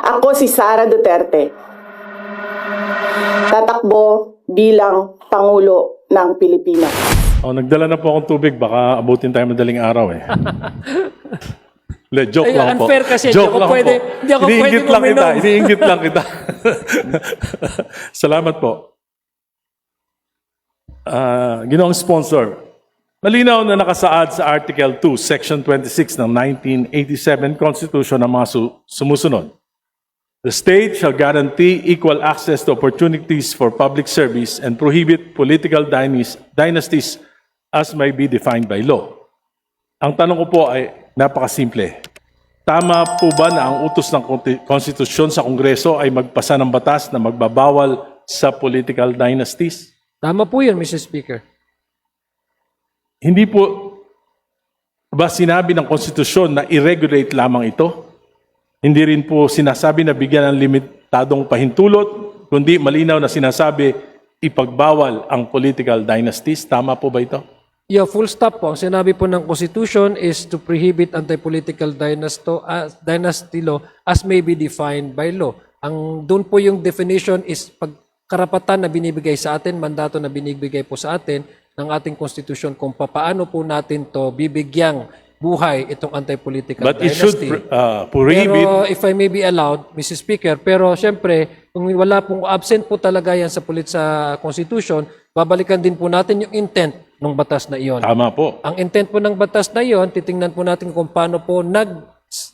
Ako si Sara Duterte. Tatakbo bilang Pangulo ng Pilipinas. Oh, nagdala na po akong tubig. Baka abutin tayo madaling araw eh. Joke Ay, lang po. unfair kasi, hindi ako lang pwede- po. hindi ako pwede Iniinggit lang kita. uminom. Iniinggit lang kita. Salamat po. Ginoong sponsor, malinaw na nakasaad sa Article 2, Section 26 ng 1987 Constitution ng mga sumusunod. The state shall guarantee equal access to opportunities for public service and prohibit political dynasties as may be defined by law. Ang tanong ko po ay napakasimple. Tama po ba na ang utos ng konstitusyon sa Kongreso ay magpasa ng batas na magbabawal sa political dynasties? Tama po yun, Mr. Speaker. Hindi po ba sinabi ng konstitusyon na i-regulate lamang ito? Hindi rin po sinasabi na bigyan ng limitadong pahintulot, kundi malinaw na sinasabi ipagbawal ang political dynasties. Tama po ba ito? Yeah, full stop po. Ang sinabi po ng Constitution is to prohibit anti-political dynasty law as may be defined by law. Ang doon po yung definition is pagkarapatan na binibigay sa atin, mandato na binibigay po sa atin ng ating Constitution kung paano po natin to bibigyang buhay itong anti-political But it dynasty. should prohibit. Pero if I may be allowed, Mr. Speaker, pero siyempre, kung wala pong absent po talaga yan sa Constitution, babalikan din po natin yung intent ng batas na iyon. Tama po. Ang intent po ng batas na iyon, titingnan po natin kung paano po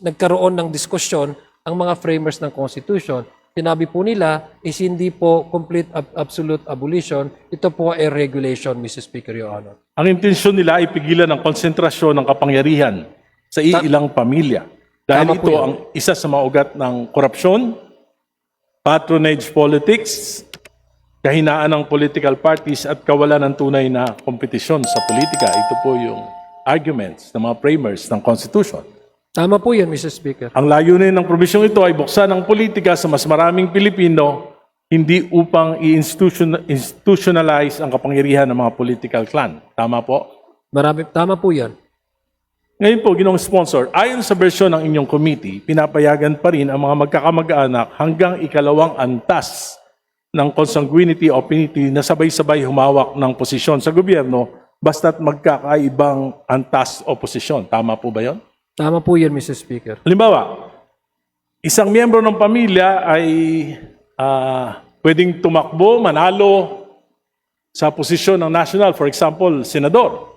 nagkaroon ng diskusyon ang mga framers ng Constitution. Sinabi po nila is hindi po complete absolute abolition, ito po ay regulation, Mr. Speaker, Your Honor. Ang intensyon nila ay pigilan ang konsentrasyon ng kapangyarihan sa iilang pamilya. Dahil Tama po ito yan. ang isa sa mga ugat ng korupsyon, patronage politics, kahinaan ng political parties at kawalan ng tunay na kompetisyon sa politika. Ito po yung arguments ng mga framers ng Constitution. Tama po yun, Mr. Speaker. Ang layunin ng probisyong ito ay buksan ang politika sa mas maraming Pilipino, hindi upang i-institutionalize ang kapangyarihan ng mga political clan. Tama po? Tama po yan. Ngayon po, Ginoong Sponsor, ayon sa bersyon ng inyong committee, pinapayagan pa rin ang mga magkakamag-anak hanggang ikalawang antas ng consanguinity o affinity na sabay-sabay humawak ng posisyon sa gobyerno basta't magkakaibang antas o posisyon. Tama po ba yon? Tama po yan, Mr. Speaker. Halimbawa, isang miyembro ng pamilya ay pwedeng tumakbo, manalo sa posisyon ng national, for example, senador.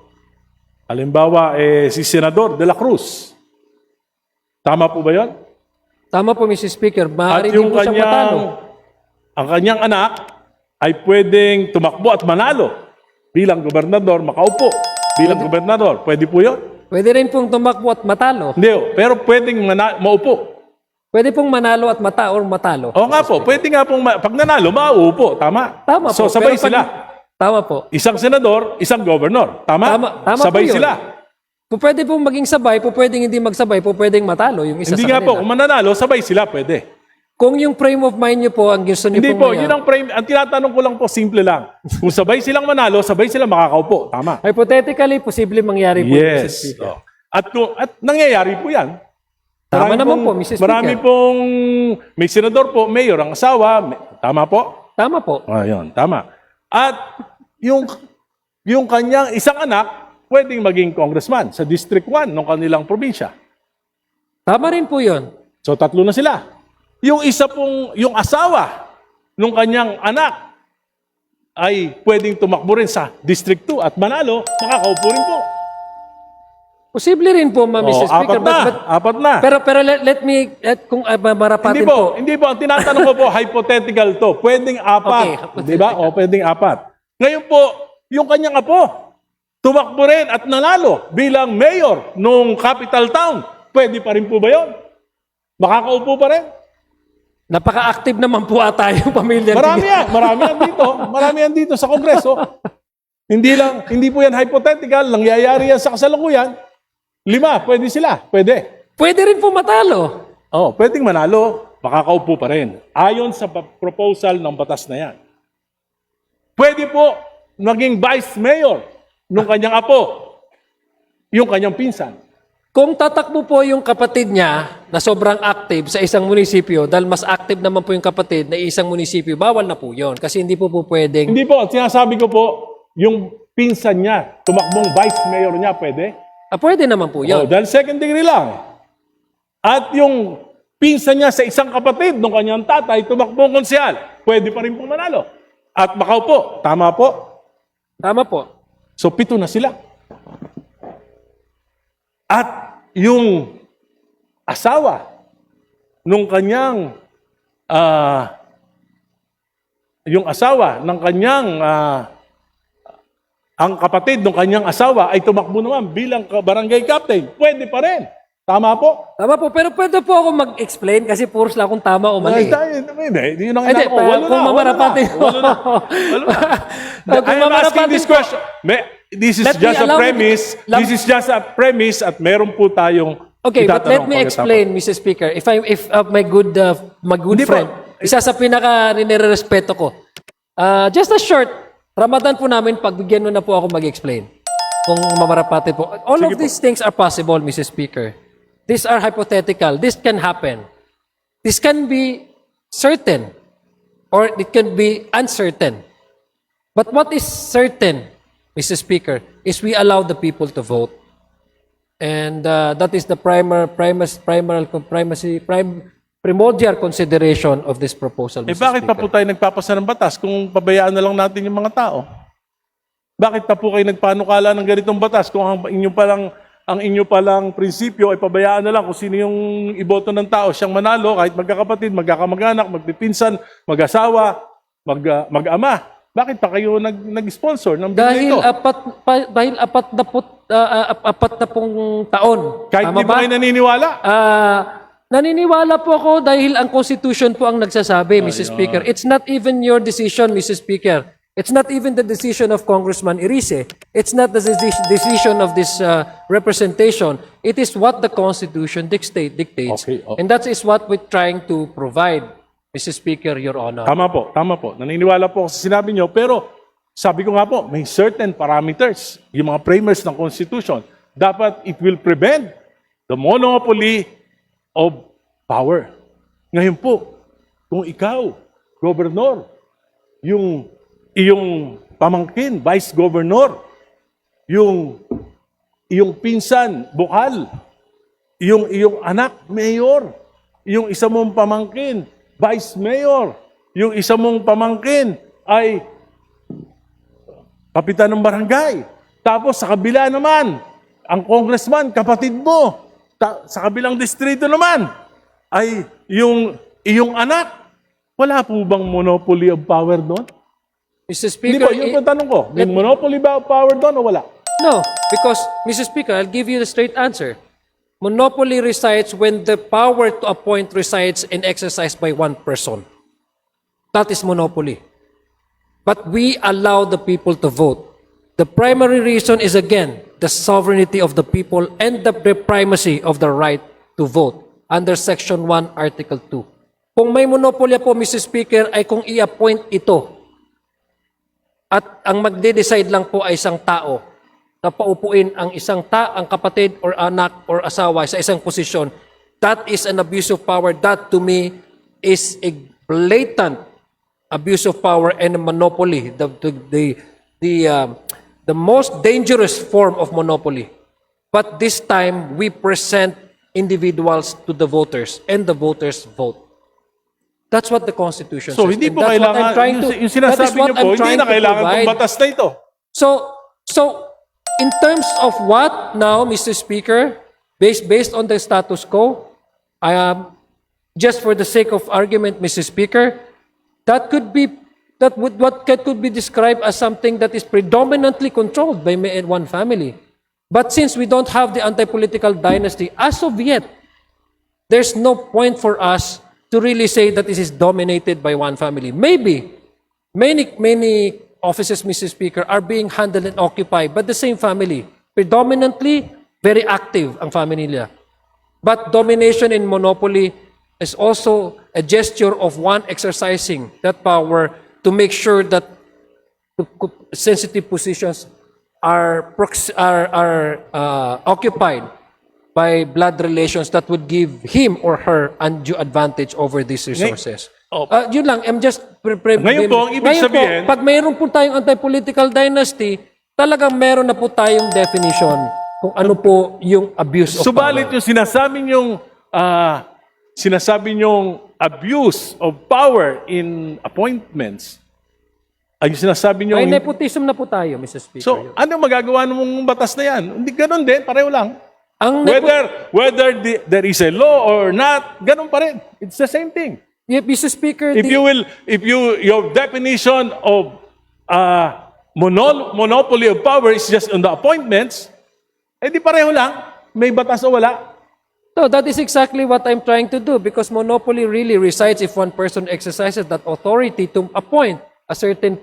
Halimbawa, si Senador De La Cruz. Tama po ba yun? Tama po, Mr. Speaker. At Maaari din po siyang matalo. ang kanyang anak ay pwedeng tumakbo at manalo bilang gobernador, makaupo bilang gobernador. Pwede po yun? Pwede rin pong tumakbo at matalo. Hindi, pero pwedeng maupo. Pwede pong manalo at matalo. Oo nga po, pwede nga pong, pag nanalo, mauupo. Tama. Tama So po. sabay Pero pag- sila. Tama po. Isang senador, isang governor. Tama? Tama Sabay po yun. sila. Pwede pong maging sabay, pwedeng hindi magsabay, pwedeng matalo yung isa Hindi sa nga po, kanila. kung mananalo, sabay sila, pwede. Kung yung frame of mind nyo po, ang gusto nyo Hindi pong po, yun ang frame. Ang tinatanong ko lang po, simple lang. Kung sabay silang manalo, sabay silang makakaupo. Tama. Hypothetically, posible mangyari po. Mr. Yes. Speaker. At nangyayari po yan. Tama Marami naman pong- po, Mr. Speaker. Marami pong, may senador po, mayor, ang asawa. Tama po? Tama po. Ayun, tama. At yung kanyang isang anak, pwedeng maging congressman sa District 1 ng kanilang probinsya. Tama rin po yun. So, tatlo na sila. Yung isa pong, yung asawa ng kanyang anak ay pwedeng tumakbo rin sa District 2 at manalo, makakaupo rin po. Posible rin po, Mr. Speaker. Apat na. Pero let me, kung marapatin Hindi po, hindi po. Ang tinatanong ko po, hypothetical to. Pwedeng apat. Okay, Di ba? O, pwedeng apat. Ngayon po, yung kanyang apo, tumakbo rin at nanalo bilang mayor nung capital town. Pwede pa rin po ba yun? Makakaupo pa rin? Napaka-active naman po ata yung pamilya. Marami yan dito sa Kongreso. Hindi po yan hypothetical, nangyayari yan sa kasalukuyan. 5, pwede sila, pwede. Pwede rin po matalo. Oh, pwedeng manalo, makakaupo pa rin. Ayon sa proposal ng batas na yan. Pwede po naging vice mayor nung kanyang apo, yung kanyang pinsan. Kung tatakbo po yung kapatid niya na sobrang active sa isang munisipyo, dahil mas active naman po yung kapatid na isang munisipyo, bawal na po yun. Kasi hindi po pwedeng... Hindi po, sinasabi ko po, yung pinsan niya, tumakbong vice mayor niya, pwede? Pwede naman po Oh, yun. dahil second degree lang. At yung pinsan niya sa isang kapatid ng kanyang tatay, tumakbong konsyal, pwede pa rin pong manalo. At Macau po, tama po. Tama po. So, 7 na sila. At yung asawa nung kanyang ang kapatid ng kanyang asawa ay tumakbo naman bilang barangay captain. Pwede pa rin. Tama po? Tama po. Pero pwede po ako mag-explain kasi puros lang kung tama o mali. Hindi, yun ang Hindi, inako. Walo kung na. mamarapatin mo. Walo na. Kung I'm asking this mamarapatin po. question. This is Let me just a allow me to- premise. This is just a premise at meron po tayong Okay, but let itatanong me pagkatapos. explain, Mr. Speaker. If my good Hindi po. friend, isa sa pinaka nirerespeto ko. Just a short, Ramadan po namin, pagbigyan mo na po ako mag-explain. Kung mamarapate po. All Sige of these things are possible, Mr. Speaker. These are hypothetical. This can happen. This can be certain or it can be uncertain. But what is certain, Mr. Speaker, is we allow the people to vote. And that is the primordial consideration of this proposal, Mr. Bakit pa Speaker. po tayo nagpapasa ng batas kung pabayaan na lang natin yung mga tao? Bakit pa po kayo nagpanukala ng ganitong batas kung ang inyo palang prinsipyo ay pabayaan na lang kung sino yung iboto ng tao siyang manalo kahit magkakapatid, magkakamag-anak, magpipinsan, mag-asawa, mag-ama. Bakit pa kayo nag-sponsor ng bill Dahil ito? apat na pong taon. Kahit Tama di ba kayo naniniwala? Naniniwala po ako dahil ang Constitution po ang nagsasabi, Mr. Speaker. It's not even your decision, Mr. Speaker. It's not even the decision of Congressman Irice. It's not the decision of this representation. It is what the Constitution dictates. Okay, okay. And that is what we're trying to provide, Mr. Speaker, Your Honor. Tama po. Naniniwala po ako sa sinabi nyo, pero sabi ko nga po, may certain parameters, yung mga framers ng Constitution. Dapat it will prevent the monopoly of power. Ngayon po, kung ikaw, Gobernador, yung iyong pamangkin, Vice Governor, yung pinsan, Bukal, yung iyong anak, Mayor, yung isa mong pamangkin, Vice Mayor, yung isa mong pamangkin ay kapitan ng barangay. Tapos sa kabila naman, ang congressman, kapatid mo. Sa kabilang distrito naman, ay yung iyong anak. Wala po bang monopoly of power doon? Mr. Hindi Speaker, po, yung tanong ko, may monopoly ba of power doon o wala? no, because, Mr. Speaker, I'll give you the straight answer. Monopoly resides when the power to appoint resides and exercised by one person. That is monopoly. But we allow the people to vote. The primary reason is, again, the sovereignty of the people and the primacy of the right to vote under Section 1, Article 2. Kung may monopolya po, Mr. Speaker, ay kung i-appoint ito at ang magde-decide lang po ay isang tao na paupuin ang ang kapatid or anak or asawa sa isang posisyon, that is an abuse of power. That to me is a blatant abuse of power and a monopoly. The most dangerous form of monopoly. But this time, we present individuals to the voters and the voters vote. That's what the Constitution So, says. hindi And po that's what I'm kailangan, trying to- yung that is sinasabi what niyo po, I'm hindi trying na to kailangan provide. itong batas na ito. So, in terms of what now, Mr. Speaker, based on the status quo, just for the sake of argument, Mr. Speaker, what could be described as something that is predominantly controlled by one family. But since we don't have the anti-political dynasty as of yet, there's no point for us to really say that this is dominated by one family. Maybe many offices, Mr. Speaker, are being handled and occupied by the same family. Predominantly, very active ang family nila. But domination in monopoly is also a gesture of one exercising that power to make sure that sensitive positions are occupied by blood relations that would give him or her undue advantage over these resources. Oh. Yun lang, I'm just... Ngayon po, ang ibig sabihin- pag mayroon po tayong anti-political dynasty, talagang meron na po tayong definition kung ano po yung abuse of Subalit power. yung sinasabi nyong abuse of power in appointments, ay yung sinasabi nyo... May nepotism na po tayo, Mr. Speaker. So, ano magagawa ng batas na yan? Hindi ganun din, pareho lang. ang Whether there is a law or not, ganun pa rin. It's the same thing. Mr. Speaker, If your definition of monopoly of power is just on the appointments, di pareho lang. May batas o wala. no, that is exactly what I'm trying to do because monopoly really resides if one person exercises that authority to appoint a certain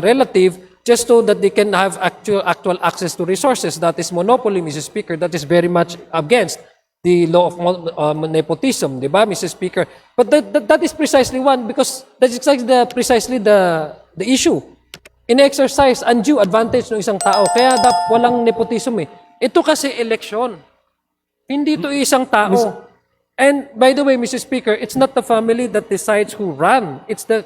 relative just so that they can have actual access to resources. That is monopoly, Mr. Speaker. That is very much against the law of nepotism, di ba, Mr. Speaker? But that is precisely one because that's exactly precisely the issue. In-exercise undue advantage ng isang tao. Kaya walang nepotism eh. Ito kasi eleksyon. Hindi ito isang tao. And by the way, Mr. Speaker, it's not the family that decides who run. It's the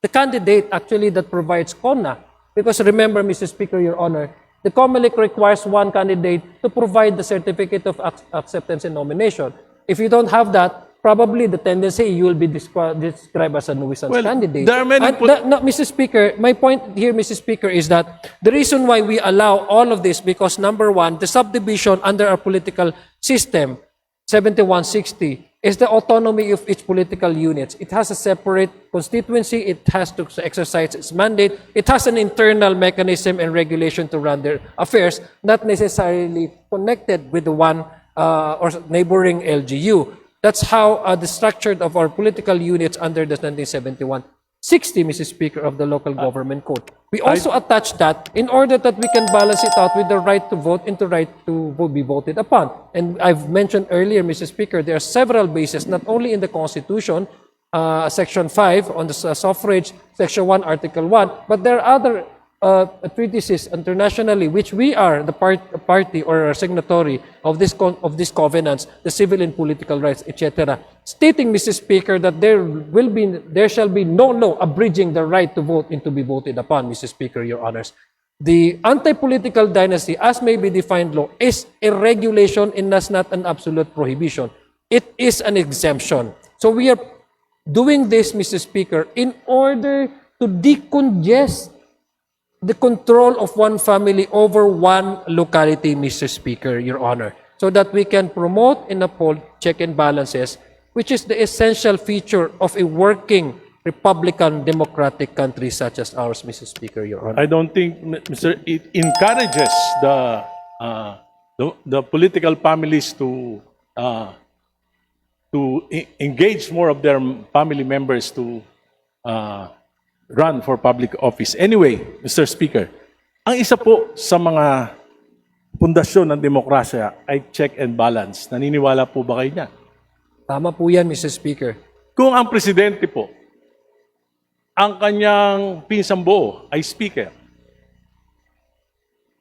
candidate actually that provides CONA. Because remember, Mr. Speaker, Your Honor, the COMELEC requires one candidate to provide the certificate of acceptance and nomination. If you don't have that, probably the tendency you will be described as a nuisance candidate. there are many No, Mr. Speaker, my point here, Mr. Speaker, is that the reason why we allow all of this because number one, the subdivision under our political system, 7160, is the autonomy of each political unit. It has a separate constituency. It has to exercise its mandate. It has an internal mechanism and regulation to run their affairs, not necessarily connected with the one or neighboring LGU. That's how the structure of our political units under the 1971 60, Mr. Speaker, of the Local Government Code. We also attach that in order that we can balance it out with the right to vote and the right to be voted upon. And I've mentioned earlier, Mr. Speaker, there are several bases, not only in the Constitution, Section 5 on the suffrage, Section 1, Article 1, but there are other treatises internationally, which we are the party or signatory of this covenants, the civil and political rights, etc., stating, Mr. Speaker, that there shall be no law abridging the right to vote and to be voted upon, Mr. Speaker, Your Honors. The anti-political dynasty, as may be defined law, is a regulation and thus not an absolute prohibition. It is an exemption. So we are doing this, Mr. Speaker, in order to decongest the control of one family over one locality, Mr. Speaker, Your Honor, so that we can promote and uphold check and balances, which is the essential feature of a working Republican democratic country such as ours, Mr. Speaker, Your Honor. I don't think, it encourages the political families to engage more of their family members to run for public office. Anyway, Mr. Speaker, ang isa po sa mga pundasyon ng demokrasya ay check and balance. Naniniwala po ba kayo niya? Tama po yan, Mr. Speaker. Kung ang presidente po, ang kanyang pinsang buo ay speaker,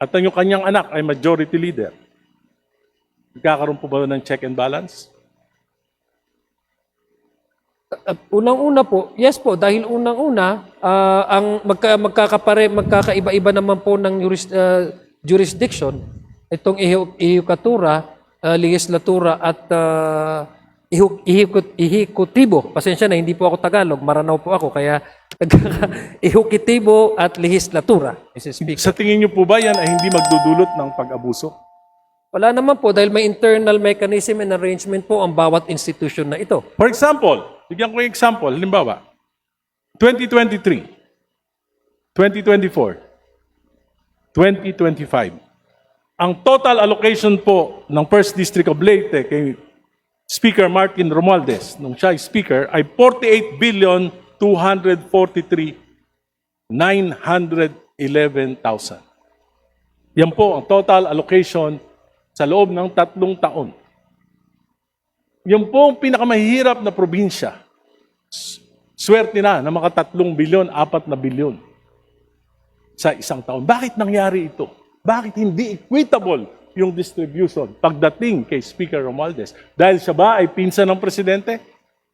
at ang kanyang anak ay majority leader, magkakaroon po ba ng check and balance? Unang-una po, yes po, dahil unang-una, ang magkakaiba-iba naman po ng jurisdiction, itong ihikatura, legislatura at ihikutibo. Pasensya na, hindi po ako Tagalog, Maranao po ako, kaya ihikutibo at legislatura, Mr. Speaker. Sa tingin niyo po ba yan ay hindi magdudulot ng pag-abuso? Wala naman po, dahil may internal mechanism and arrangement po ang bawat institution na ito. For example, bigyan ko yung example, halimbawa, 2023, 2024, 2025. Ang total allocation po ng 1st District of Leyte kay Speaker Martin Romualdez, nung siya ay Speaker, ay 48,243,911,000. Yan po ang total allocation sa loob ng 3 taon. Yung pong pinakamahirap na probinsya, swerte na maka 3 bilyon, 4 na bilyon sa isang taon. Bakit nangyari ito? Bakit hindi equitable yung distribution pagdating kay Speaker Romualdez? Dahil siya ba ay pinsan ng presidente?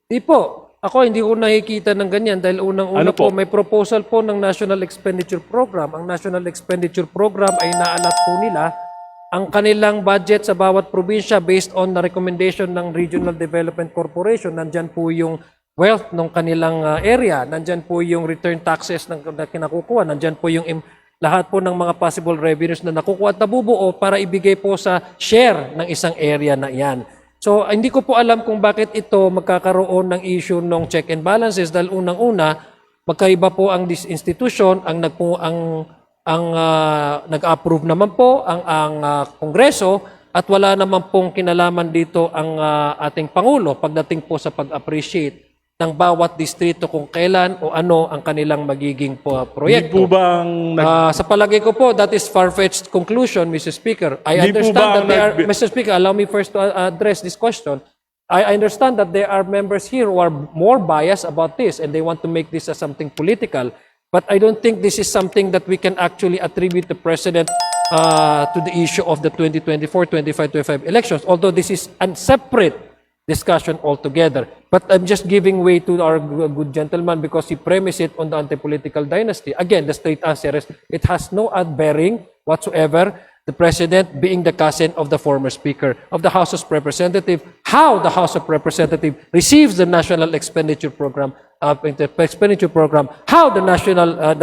Di po. Ako hindi ko nakikita ng ganyan dahil unang-una Ano po? may proposal po ng National Expenditure Program. Ang National Expenditure Program ay naalat po nila ang kanilang budget sa bawat probinsya based on the recommendation ng Regional Development Corporation. Nandyan po yung wealth ng kanilang area. Nandyan po yung return taxes na kinakukuha. Nandyan po yung lahat po ng mga possible revenues na nakukuha at nabubuo para ibigay po sa share ng isang area na yan. So, hindi ko po alam kung bakit ito magkakaroon ng issue ng check and balances dahil unang-una, magkaiba po ang this institution, nag-approve naman po ang Kongreso at wala naman pong kinalaman dito ang ating Pangulo pagdating po sa pag-appreciate ng bawat distrito kung kailan o ano ang kanilang magiging Hindi proyekto. po bang Sa palagay ko po, that is far-fetched conclusion, Mr. Speaker. I Hindi po understand ba that ang they are, Mr. Speaker, allow me first to address this question. I understand that there are members here who are more biased about this and they want to make this as something political. But I don't think this is something that we can actually attribute the President to the issue of the 2024, 25, 25 elections. Although this is a separate discussion altogether. But I'm just giving way to our good gentleman because he premised it on the anti-political dynasty. Again, the straight answer is it has no bearing whatsoever. The President being the cousin of the former Speaker of the House of Representatives, how the House of Representatives receives the National Expenditure Program, how the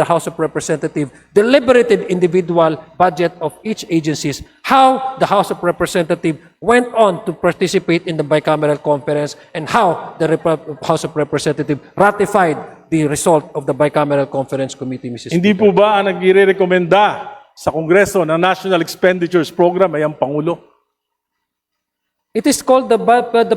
House of Representatives deliberated individual budget of each agencies, how the House of Representatives went on to participate in the bicameral conference, and how the House of Representatives ratified the result of the bicameral conference committee, Mrs. hindi po ba ang nagre-rekomenda sa Kongreso ng National Expenditures Program ay ang Pangulo? It is called the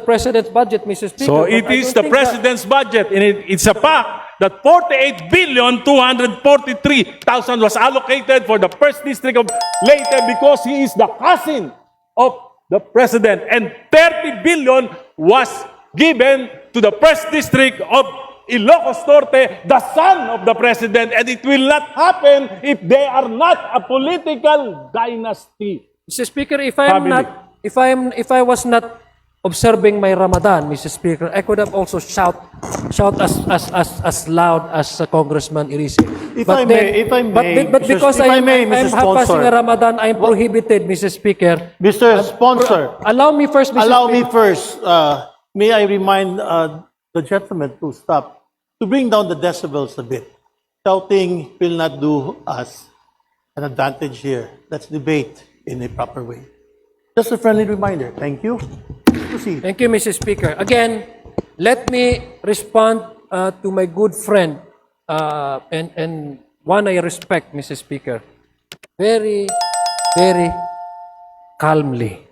President's budget, Mr. Speaker. So but it I is don't the think President's budget, and it's a fact that 48,243,000 was allocated for the first district of Leyte because he is the cousin of the President, and 30 billion was given to the first district of Ilocos Norte, the son of the President, and it will not happen if they are not a political dynasty. Mr. Speaker, if I was not observing my Ramadan, Mr. Speaker, I could have also shout as loud as Congressman Irice. If I may, but Mr. because If I I'm may, Mr. passing a Sponsor. Ramadan, I'm prohibited, Mr. Speaker. Mr. Sponsor, Allow me first, Mr. allow me Speaker. first, may I remind the gentleman to stop, to bring down the decibels a bit. Shouting will not do us an advantage here. Let's debate in a proper way. Just a friendly reminder. Thank you. Proceed. Thank you, Mr. Speaker. Again, let me respond to my good friend and one I respect, Mr. Speaker, very, very calmly.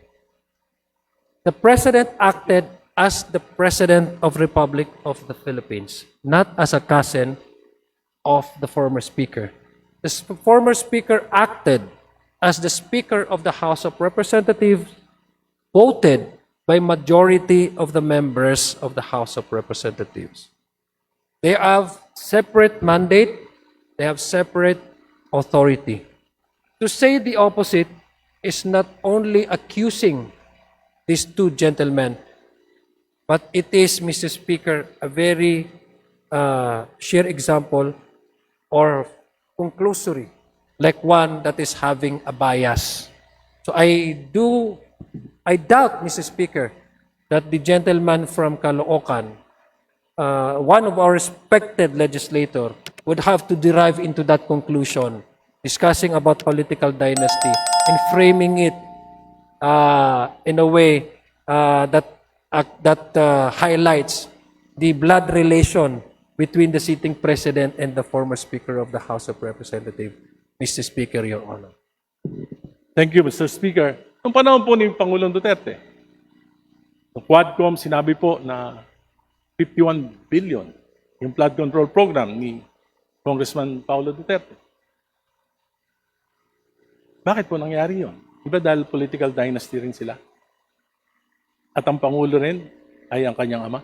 The President acted as the President of Republic of the Philippines, not as a cousin of the former Speaker. The former Speaker acted as the Speaker of the House of Representatives, voted by majority of the members of the House of Representatives. They have separate mandate, they have separate authority. To say the opposite is not only accusing these two gentlemen, but it is, Mr. Speaker, a very sheer example or conclusory, like one that is having a bias. So I doubt, Mr. Speaker, that the gentleman from Caloocan, one of our respected legislator, would have to derive into that conclusion, discussing about political dynasty and framing it in a way that highlights the blood relation between the sitting president and the former Speaker of the House of Representatives. Mr. Speaker, Your Honor. Thank you, Mr. Speaker. Noong panahon po ni Pangulong Duterte, sa Quadcom, sinabi po na 51 billion yung flood control program ni Congressman Paulo Duterte. Bakit po nangyari yun? Diba dahil political dynasty rin sila? At ang Pangulo rin ay ang kanyang ama?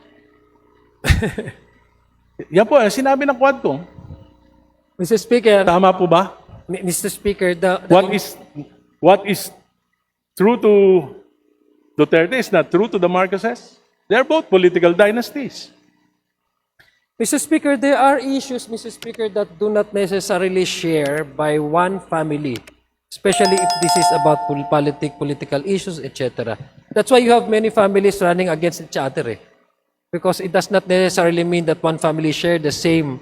Yan po, sinabi ng Quadcom. Mr. Speaker, Tama po ba? Mr. Speaker, What is true to Duterte is not true to the Marcoses. They're both political dynasties. Mr. Speaker, there are issues, Mr. Speaker, that do not necessarily share by one family, especially if this is about political issues, etc. That's why you have many families running against each other. Because it does not necessarily mean that one family share the same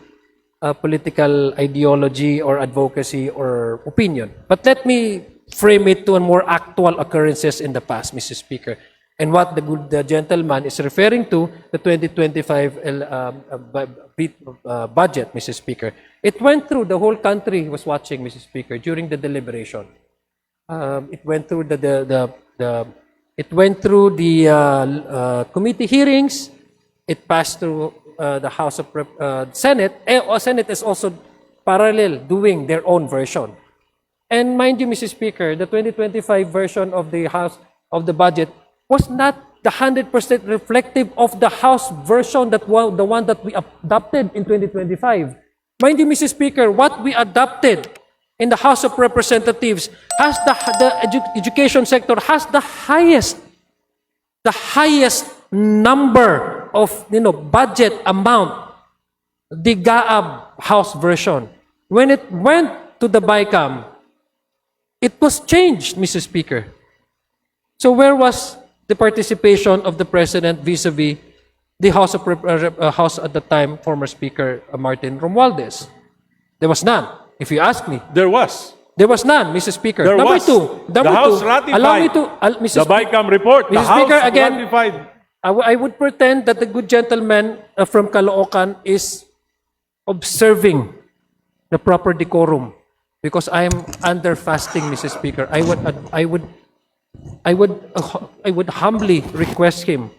political ideology or advocacy or opinion. But let me frame it to a more actual occurrences in the past, Mr. Speaker. And what the gentleman is referring to, the 2025 budget, Mr. Speaker. It went through, the whole country was watching, Mr. Speaker, during the deliberation. It went through the committee hearings. It passed through the House of Senate. Senate is also parallel doing their own version. And mind you, Mr. Speaker, the 2025 version of the House of the budget was not the 100% reflective of the House version, the one that we adopted in 2025. Mind you, Mr. Speaker, what we adopted in the House of Representatives has the education sector has the highest number of budget amount, the GAAB House version. When it went to the BICAM, it was changed, Mr. Speaker. So where was the participation of the President vis-a-vis the House at the time, former Speaker Martin Romualdez? There was none. If you ask me, There was. there was none, Mr. Speaker. There Number was. two, The House ratified allow me to, Mr. the BICAM report. The Mr. House Speaker, again, ratified. I would pretend that the good gentleman from Caloocan is observing the proper decorum because I am under fasting, Mr. Speaker. I would humbly request him,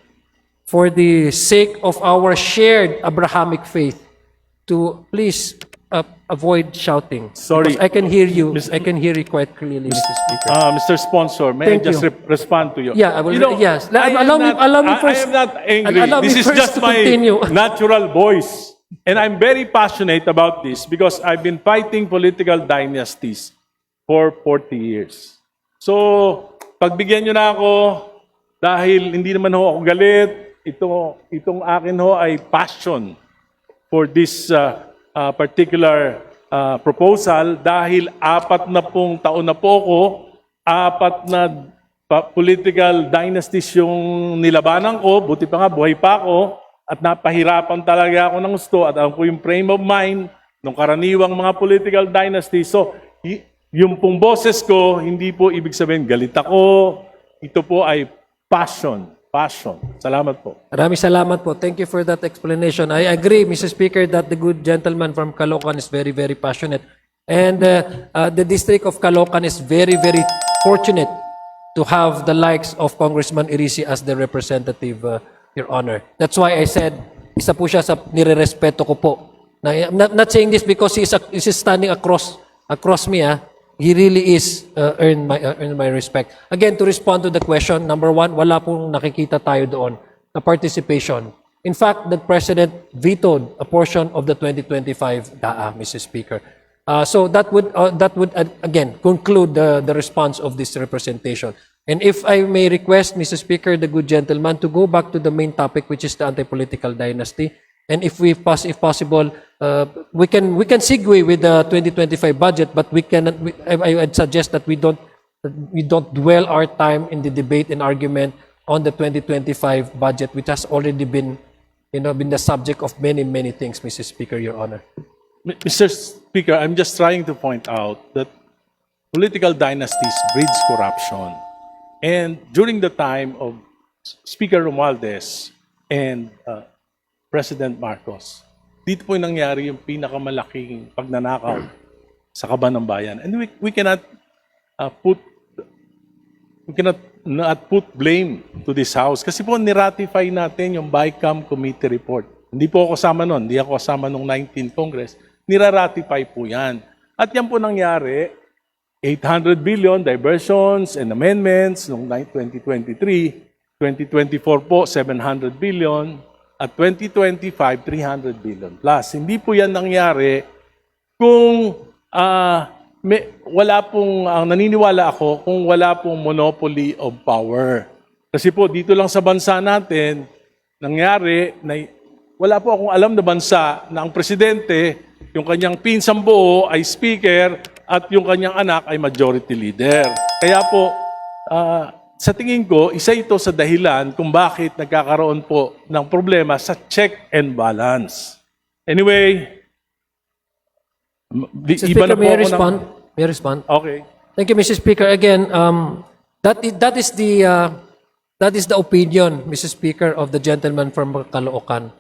for the sake of our shared Abrahamic faith, to please avoid shouting. Sorry. Because I can hear you. I can hear you quite clearly, Mr. Speaker. Mr. Sponsor, may Thank I just you. respond to you? Yeah, I will. Yes. Allow me first. I am not angry. Allow me This is first just to my continue. natural voice. And I'm very passionate about this because I've been fighting political dynasties for 40 years. So, pagbigyan nyo na ako, dahil hindi naman ho ako galit, itong akin ho ay passion for this particular proposal dahil 40 taon na po ako, 4 political dynasties yung nilabanan ko, buti pa nga buhay pa ako, at napahirapan talaga ako ng gusto at alam ko yung frame of mind ng karaniwang mga political dynasties. So, yung pong boses ko, hindi po ibig sabihin galit ako, ito po ay passion. Salamat po. Maraming salamat po. Thank you for that explanation. I agree, Mr. Speaker, that the good gentleman from Caloocan is very, very passionate. And the district of Caloocan is very, very fortunate to have the likes of Congressman Irisi as the representative, Your Honor. That's why I said, isa po siya sa nirerespeto ko po. I'm not saying this because he is standing across me. He really is earned my respect. Again, to respond to the question, number one, wala pong nakikita tayo doon na participation. In fact, the President vetoed a portion of the 2025 DAA, Mr. Speaker. So that would again conclude the response of this representation. And if I may request, Mr. Speaker, the good gentleman, to go back to the main topic, which is the anti-political dynasty. And if possible, we can segue with the 2025 budget, but I'd suggest that we don't dwell our time in the debate and argument on the 2025 budget, which has already been the subject of many things, Mr. Speaker, Your Honor. Mr. Speaker, I'm just trying to point out that political dynasties breeds corruption. And during the time of Speaker Romualdez and President Marcos, dito po yung nangyari yung pinakamalaking pagnanakaw sa kaban ng bayan. And we cannot not put blame to this House kasi po niratify natin yung BICAM committee report. Hindi po ako kasama nun, hindi ako kasama nung 19th Congress. Niraratify po yan. At yan po nangyari, 800 billion diversions and amendments noong 2023, 2024 po 700 billion, at 2025 300 billion plus. Hindi po yan nangyari kung wala pong, ang naniniwala ako kung wala pong monopoly of power. Kasi po, dito lang sa bansa natin, nangyari na wala po akong alam na bansa na ang presidente, yung kanyang pinsang buo ay speaker at yung kanyang anak ay majority leader. Kaya po, sa tingin ko, isa ito sa dahilan kung bakit nagkakaroon po ng problema sa check and balance. Anyway, Mr. iba Speaker, na po may I ako respond? May I respond? Okay. Thank you, Mr. Speaker. Again, that is the opinion, Mr. Speaker, of the gentleman from Caloocan.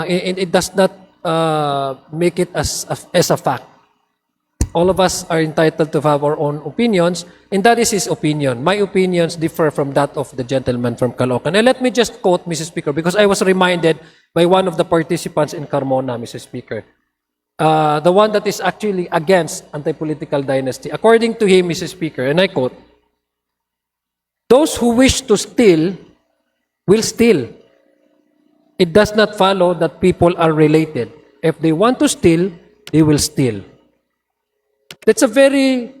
It does not make it as a fact. All of us are entitled to have our own opinions, and that is his opinion. My opinions differ from that of the gentleman from Caloocan. And let me just quote, Mr. Speaker, because I was reminded by one of the participants in Carmona, Mr. Speaker. The one that is actually against anti-political dynasty. According to him, Mr. Speaker, and I quote, "Those who wish to steal will steal. It does not follow that people are related. If they want to steal, they will steal." That's a very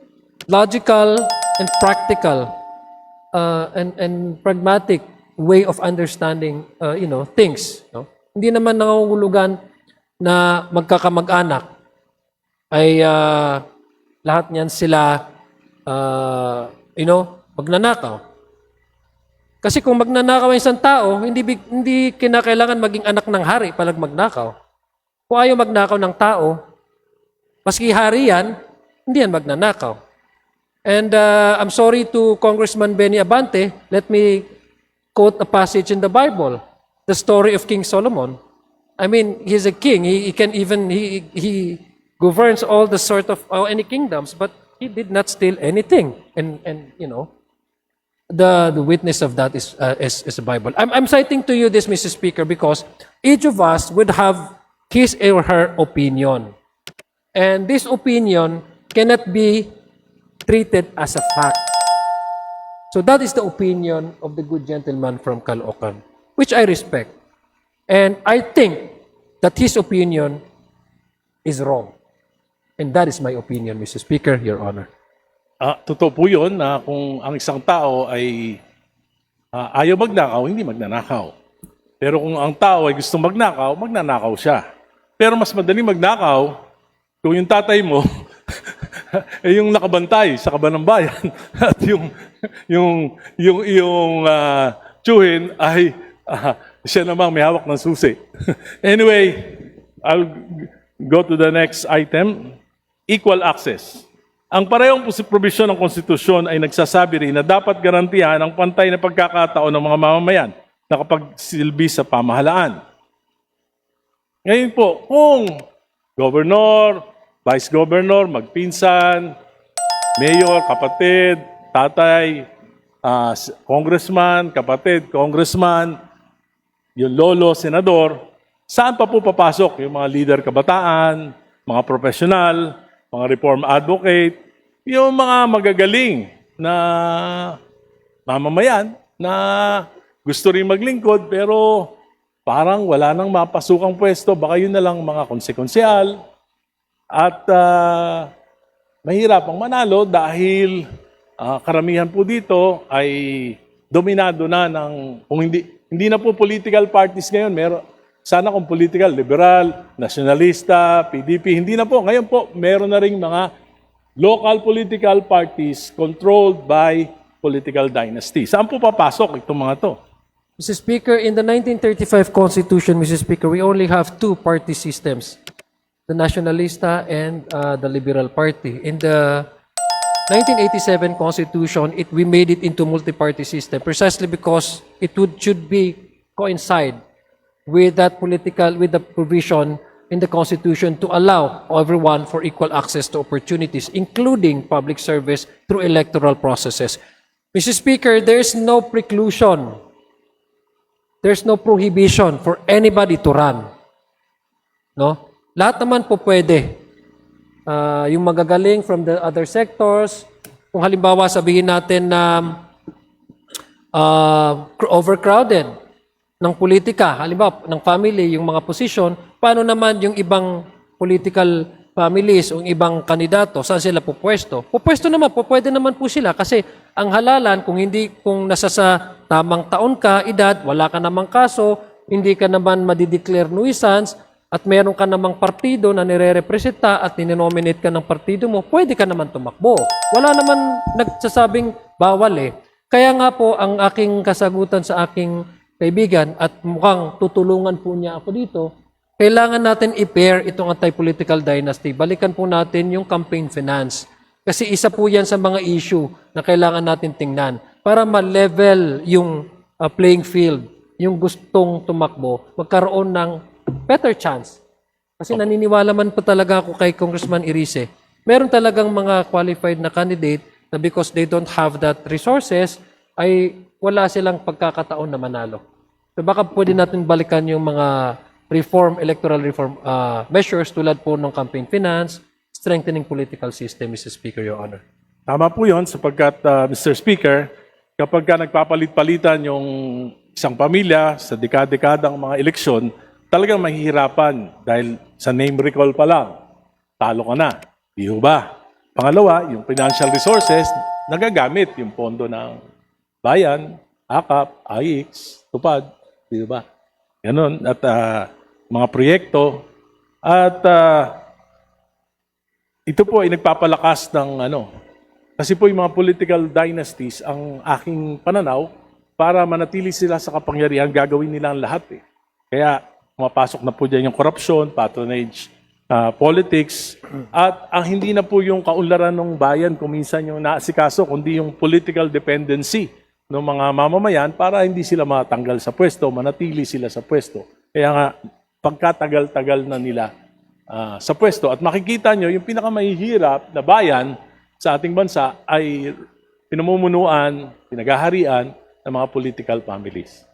logical and practical and pragmatic way of understanding, things. No? Hindi naman nangangulugan na magkakamag-anak ay lahat niyan sila, magnanakaw. Kasi kung magnanakaw ang isang tao, hindi kinakailangan maging anak ng hari palag magnakaw. Kung ayaw magnakaw ng tao, maski hari yan, hindi yan magnanakaw. And I'm sorry to Congressman Benny Abante, let me quote a passage in the Bible, the story of King Solomon. I mean, he's a king. He governs all the sort of any kingdoms, but he did not steal anything. And the witness of that is the Bible. I'm citing to you this, Mr. Speaker, because each of us would have his or her opinion, and this opinion cannot be treated as a fact. So that is the opinion of the good gentleman from Caloocan, which I respect. And I think that his opinion is wrong. And that is my opinion, Mr. Speaker, Your Honor. Totoo po yun na kung ang isang tao ay ayaw magnakaw, hindi magnanakaw. Pero kung ang tao ay gusto magnakaw, magnanakaw siya. Pero mas madaling magnakaw kung yung tatay mo ay yung nakabantay sa kaban ng bayan at yung tiyuhin ay siya namang may hawak ng susi. Anyway, I'll go to the next item. Equal access. Ang parehong provision ng konstitusyon ay nagsasabi rin na dapat garantihan ang pantay na pagkakataon ng mga mamamayan na kapagsilbi sa pamahalaan. Ngayon po, kung governor, vice governor, magpinsan, mayor, kapatid, tatay, congressman, kapatid, congressman, yung lolo, senador, saan pa po papasok yung mga leader kabataan, mga profesional, mga reform advocate, yung mga magagaling na mamamayan na gusto rin maglingkod pero parang wala nang mapasukang pwesto, baka yun na lang mga konsekonsyal at mahirap ang manalo dahil karamihan po dito ay dominado na ng, kung hindi na po political parties ngayon, sana kung political, liberal, nationalista, PDP, hindi na po. Ngayon po, meron na rin mga local political parties controlled by political dynasty. Saan po papasok itong mga to? Mr. Speaker, in the 1935 Constitution, Mr. Speaker, we only have two party systems, the Nationalista and the Liberal Party. In the 1987 Constitution, we made it into multi-party system precisely because should be coincide with the provision in the Constitution to allow everyone for equal access to opportunities, including public service through electoral processes. Mr. Speaker, there's no preclusion. There's no prohibition for anybody to run. No? Lahat naman po pwede. Yung magagaling from the other sectors, kung halimbawa sabihin natin na overcrowded ng politika, halimbawa ng family, yung mga posisyon, paano naman yung ibang political families o ibang kandidato, saan sila pupwesto? Pupwesto naman, pwede naman po sila kasi ang halalan kung nasa sa tamang taon ka, edad, wala ka namang kaso, hindi ka naman madideclare nuisance, at meron ka namang partido na nire-representa at nininominate ka ng partido mo, pwede ka naman tumakbo. Wala naman nagsasabing bawal eh. Kaya nga po, ang aking kasagutan sa aking kaibigan at mukhang tutulungan po niya ako dito, kailangan natin i-pair itong anti-political dynasty. Balikan po natin yung campaign finance. Kasi isa po yan sa mga issue na kailangan natin tingnan para ma-level yung playing field, yung gustong tumakbo, magkaroon ng better chance. Kasi naniniwala man po talaga ako kay Congressman Irice. Meron talagang mga qualified na candidate na because they don't have that resources, ay wala silang pagkakataon na manalo. So baka pwede natin balikan yung mga electoral reform measures tulad po ng campaign finance, strengthening political system, Mr. Speaker, Your Honor. Tama po yun sapagkat, Mr. Speaker, kapag ka nagpapalit-palitan yung isang pamilya sa dekada-dekadang mga eleksyon, talagang mahihirapan dahil sa name recall pa lang, talo ka na. Di ho ba? Pangalawa, yung financial resources, nagagamit yung pondo ng bayan, AKAP, AIX, TUPAD, di ba? Ganon. At mga proyekto. At ito po ay nagpapalakas ng kasi po yung mga political dynasties, ang aking pananaw, para manatili sila sa kapangyarihan, gagawin nila ang lahat eh. Kaya pumapasok na po dyan yung corruption, patronage, politics, at ang hindi na po yung kaunlaran ng bayan kung minsan yung naasikaso, kundi yung political dependency ng mga mamamayan para hindi sila matanggal sa pwesto, manatili sila sa pwesto. Kaya nga, pagkatagal-tagal na nila sa pwesto. At makikita nyo, yung pinakamahihirap na bayan sa ating bansa ay pinamumunuan, pinagaharian ng mga political families.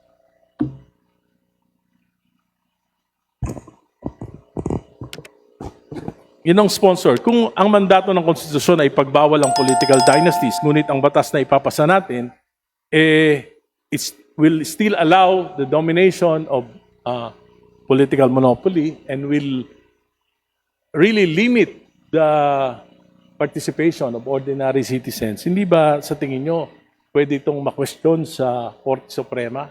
Yun ang sponsor. Kung ang mandato ng konstitusyon ay pagbawal ang political dynasties, ngunit ang batas na ipapasa natin, it will still allow the domination of political monopoly and will really limit the participation of ordinary citizens. Hindi ba sa tingin nyo pwede itong ma-question sa Korte Suprema?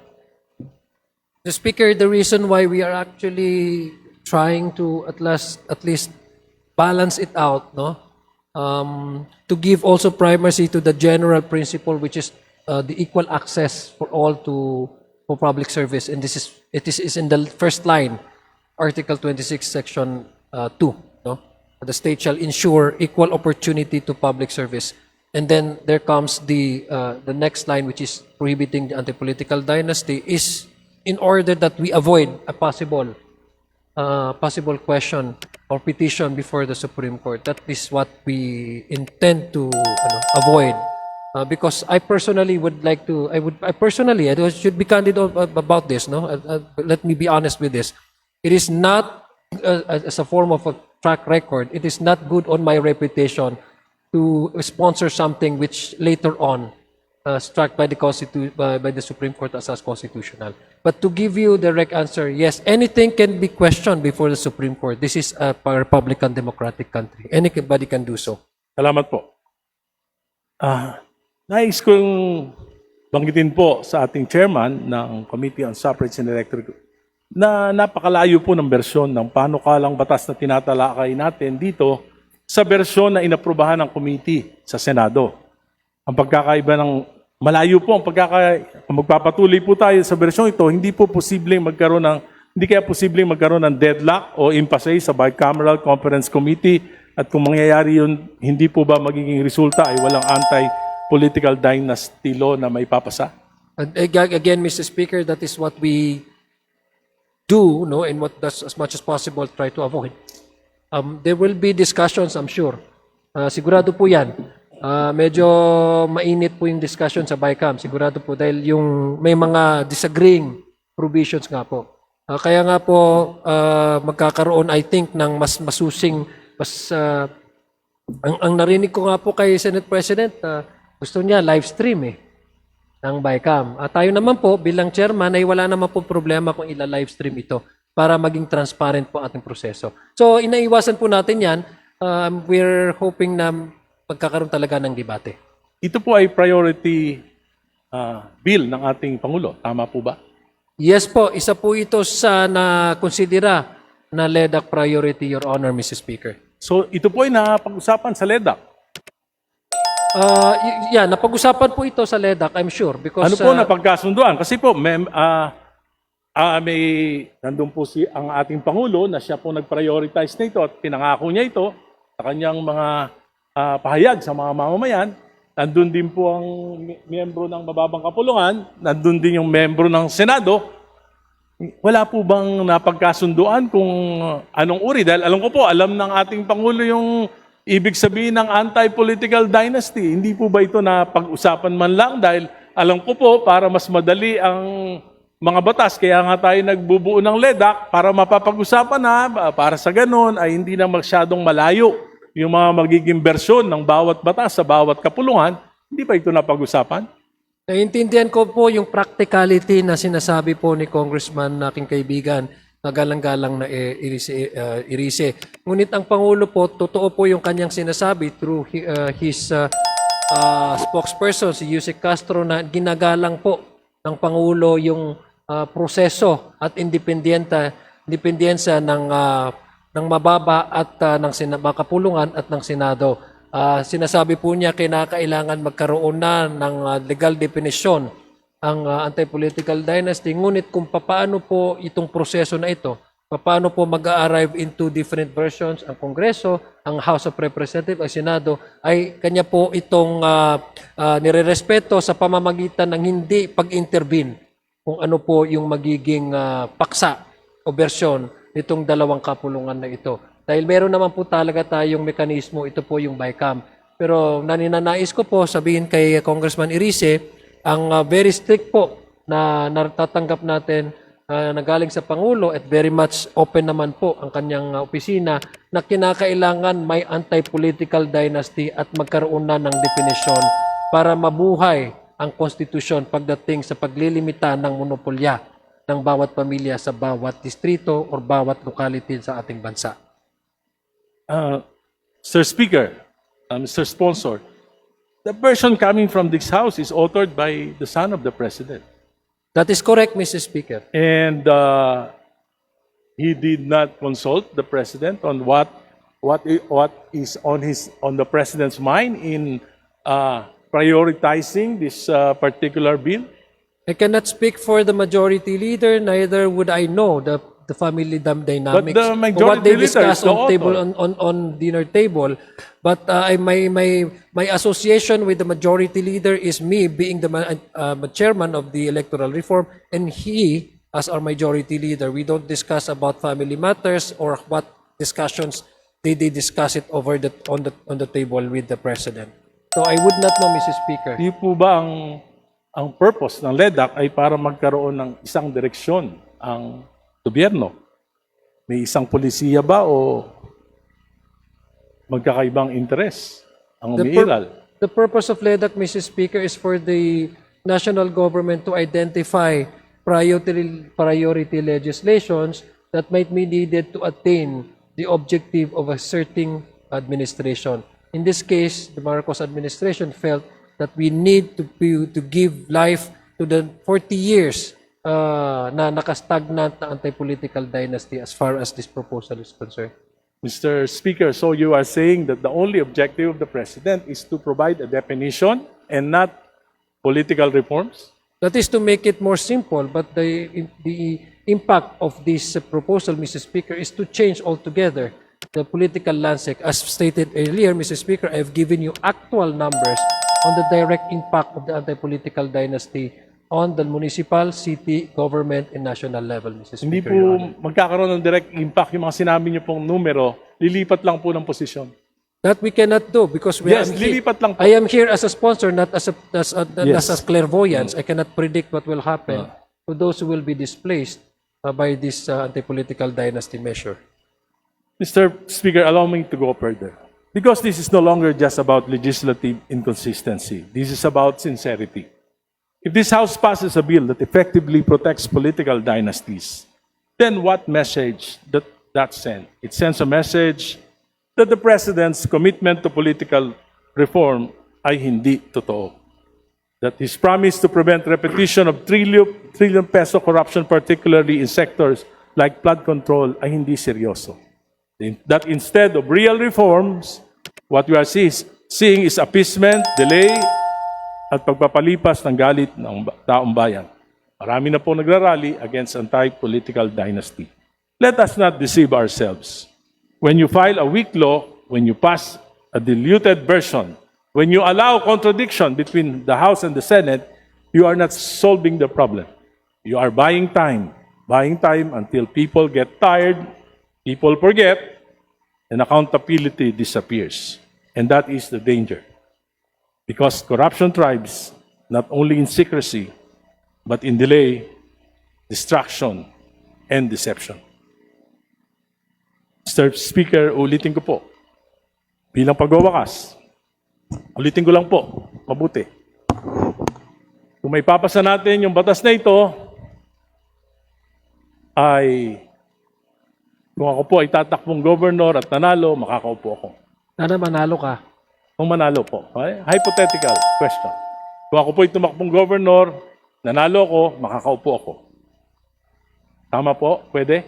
The Speaker, the reason why we are actually trying to at least balance it out, no, to give also primacy to the general principle, which is the equal access for all for public service, and it is in the first line, Article 26, Section 2. No, the state shall ensure equal opportunity to public service, and then there comes the next line, which is prohibiting the anti-political dynasty, is in order that we avoid a possible question or petition before the Supreme Court. That is what we intend to avoid. Because I personally would like to, I should be candid about this, no? Let me be honest with this. It is not, as a form of a track record, it is not good on my reputation to sponsor something which later on struck by the Supreme Court as constitutional. But to give you the direct answer, yes, anything can be questioned before the Supreme Court. This is a Republican democratic country. Anybody can do so. Salamat po. Nais kong banggitin po sa ating chairman ng Committee on Suffrage and Electoral na napakalayo po ng bersyon ng panukalang batas na tinatalakay natin dito sa bersyon na inaprubahan ng committee sa Senado. Ang pagkakaiba ng malayo po ang kung magpapatuloy po tayo sa bersyon ito, hindi kaya posibleng magkaroon ng deadlock o impasse sa bicameral conference committee, at kung mangyayari yun, hindi po ba magiging resulta ay walang anti-political dynasty law na may papasa? And again, Mr. Speaker, that is what we do, no, and what does as much as possible try to avoid. There will be discussions, I'm sure. Sigurado po yan. Medyo mainit po yung discussion sa BICAM, sigurado po, dahil yung may mga disagreeing provisions nga po. Kaya nga po magkakaroon, I think, ng mas masusing, ang narinig ko nga po kay Senate President, gusto niya live stream ng BICAM. Tayo naman po bilang chairman ay wala naman po problema kung ila-live stream ito para maging transparent po ating proseso. So inaiwasan po natin yan. we're hoping na magkakaroon talaga ng debate. Ito po ay priority bill ng ating Pangulo. Tama po ba? Yes po, isa po ito sa na-considera na LEDAC priority, Your Honor, Mr. Speaker. So ito po ay napag-usapan sa LEDAC. Napag-usapan po ito sa LEDAC, I'm sure. Because, Ano po napagkasunduan? Kasi po, nandun po ang ating Pangulo na siya po nag-prioritize na ito at pinangako niya ito sa kanyang mga pahayag sa mga mamamayan. Nandun din po ang miyembro ng mababang kapulungan, nandun din yung miyembro ng Senado. Wala po bang napagkasunduan kung anong uri? Dahil alam ng ating Pangulo yung ibig sabihin ng anti-political dynasty. Hindi po ba ito na pag-usapan man lang? Dahil alam ko po, para mas madali ang mga batas, kaya nga tayo nagbubuo ng LEDAC para mapapag-usapan na, para sa ganun ay hindi na masyadong malayo yung mga magiging bersyon ng bawat batas sa bawat kapulungan. Hindi ba ito napag-usapan? Naiintindihan ko po yung practicality na sinasabi po ni Congressman na aking kaibigan na galang-galang na Irise. Ngunit ang Pangulo po, totoo po yung kanyang sinasabi through his spokesperson, si Yusek Castro, na ginagalang po ng Pangulo yung proseso at independensa ng mababa at ng kapulungan at ng Senado. Sinasabi po niya kinakailangan magkaroon na ng legal definition ang anti-political dynasty. Ngunit kung paano po itong proseso na ito, paano po mag-arrive into different versions ang Kongreso, ang House of Representatives, ang Senado, ay kanya po itong nirerespeto sa pamamagitan ng hindi pag-intervene kung ano po yung magiging paksa o bersyon nitong dalawang kapulungan na ito. Dahil meron naman po talaga tayong mekanismo, ito po yung BICAM. Pero naninanais ko po sabihin kay Congressman Irise, ang very strict po na natatanggap natin na galing sa Pangulo at very much open naman po ang kanyang opisina na kinakailangan may anti-political dynasty at magkaroon na ng definisyon para mabuhay ang konstitusyon pagdating sa paglilimita ng monopolya ng bawat pamilya sa bawat distrito o bawat locality sa ating bansa. Sir Speaker, Mr. Sponsor, the version coming from this House is authored by the son of the President. That is correct, Mr. Speaker. And he did not consult the President on what is on the President's mind in prioritizing this particular bill. I cannot speak for the majority leader, neither would I know the family dynamics. But the majority what they leader discuss is the on table author. on dinner table. But my association with the majority leader is me being the chairman of the electoral reform, and he as our majority leader. We don't discuss about family matters or what discussions they discuss it over on the table with the president. So I would not know, Mr. Speaker. Di po ba ang purpose ng LEDAC ay para magkaroon ng isang direksyon ang gobyerno? May isang polisiya ba o magkakaibang interes ang umiiral? The purpose of LEDAC, Mr. Speaker, is for the national government to identify priority legislations that might be needed to attain the objective of a certain administration. In this case, the Marcos administration felt that we need to give life to the 40 years na nakastagnant na anti-political dynasty as far as this proposal is concerned. Mr. Speaker, so you are saying that the only objective of the President is to provide a definition and not political reforms? That is to make it more simple, but the impact of this proposal, Mr. Speaker, is to change altogether the political landscape. As stated earlier, Mr. Speaker, I have given you actual numbers on the direct impact of the anti-political dynasty on the municipal, city, government, and national level, Mr. Speaker. Hindi po Your Honor. magkakaroon ng direct impact yung mga sinabi niyo pong numero, lilipat lang po ng posisyon. That we cannot do because Yes, lilipat lang po. I am here as a sponsor, not as Yes. as clairvoyance. I cannot predict what will happen to those who will be displaced by this anti-political dynasty measure. Mr. Speaker, allow me to go further. Because this is no longer just about legislative inconsistency. This is about sincerity. If this House passes a bill that effectively protects political dynasties, then what message that sends? It sends a message that the President's commitment to political reform ay hindi totoo. That his promise to prevent repetition of trillion peso corruption, particularly in sectors like flood control, ay hindi seryoso. That instead of real reforms, what we are seeing is appeasement, delay, at pagpapalipas ng galit ng taong bayan. Marami na po nagrarally against anti-political dynasty. Let us not deceive ourselves. When you file a weak law, when you pass a diluted version, when you allow contradiction between the House and the Senate, you are not solving the problem. You are buying time until people get tired, people forget, and accountability disappears. And that is the danger. Because corruption thrives not only in secrecy, but in delay, distraction, and deception. Mr. Speaker, ulitin ko po, bilang pagwawakas, ulitin ko lang po, mabuti. Kung may papasa natin yung batas na ito, ay kung ako po ay tatakbong governor at nanalo, makakaupo ako. Sana manalo ka. Kung manalo po. Okay? Hypothetical question. Kung ako po ay tumakbong governor, nanalo ako, makakaupo ako. Tama po? Pwede?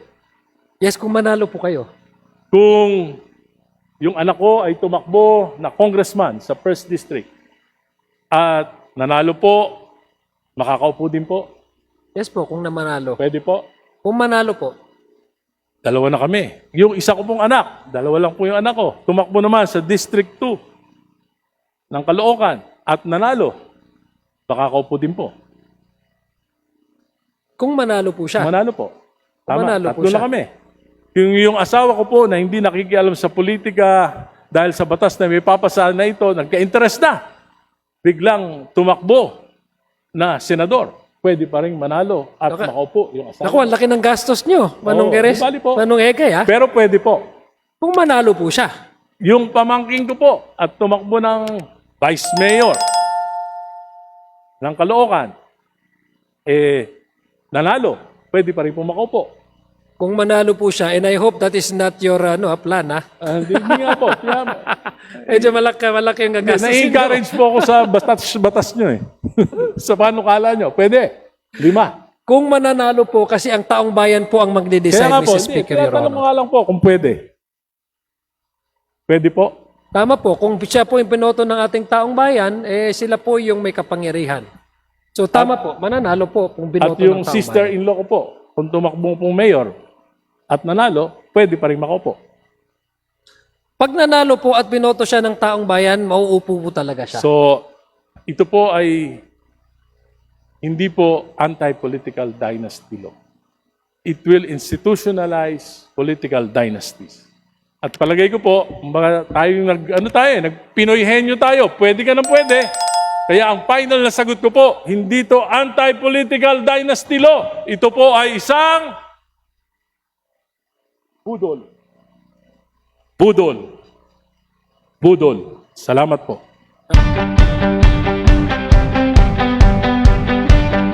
Yes, kung manalo po kayo. Kung yung anak ko ay tumakbo na congressman sa 1st District at nanalo po, makakaupo din po? Yes po, kung namanalo. Pwede po? Kung manalo po. Dalawa na kami. Yung isa ko pong anak, dalawa lang po yung anak ko. Tumakbo naman sa District 2 ng Caloocan at nanalo. Makakaupo din po. Kung manalo po siya. Manalo po. Tama, Manalo po tatlo siya. na kami. Yung asawa ko po na hindi nakikialam sa politika dahil sa batas na may papasa na ito, nagka-interest na. Biglang tumakbo na senador. Pwede pa rin manalo at makaupo yung asawa. Naku, ang laki ng gastos nyo. Manong Oo, Geres, di bali po. Manong Ege, ha? Pero pwede po. Kung manalo po siya. Yung pamangking ko po at tumakbo ng vice mayor ng Caloocan, nanalo. Pwede pa rin po makaupo. Kung manalo po siya, and I hope that is not your plan, ha? Hindi nga po. Medyo malaki yung gagastos. Na-encourage po ako sa batas nyo eh. Sa panukala nyo. Pwede. 5. Kung mananalo po, kasi ang taong bayan po ang magde-decide, Kaya nga po, Mr. Speaker, kaya Your tanong mo Honor. nga lang po kung pwede. Pwede po? Tama po, kung siya po yung pinoto ng ating taong bayan, sila po yung may kapangyarihan. So tama po, mananalo po kung At binoto ng yung taong bayan. sister-in-law ko po, kung tumakbong pong mayor at nanalo, pwede pa rin makaupo. Pag nanalo po at binoto siya ng taong bayan, mauupo po talaga siya. So, ito po ay hindi po anti-political dynasty law. It will institutionalize political dynasties. At palagay ko po, nagpinoyhenyo tayo, pwede ka ng pwede. Kaya ang final na sagot ko po, hindi to anti-political dynasty law. Ito po ay isang budol. Budol. Budol. Salamat po.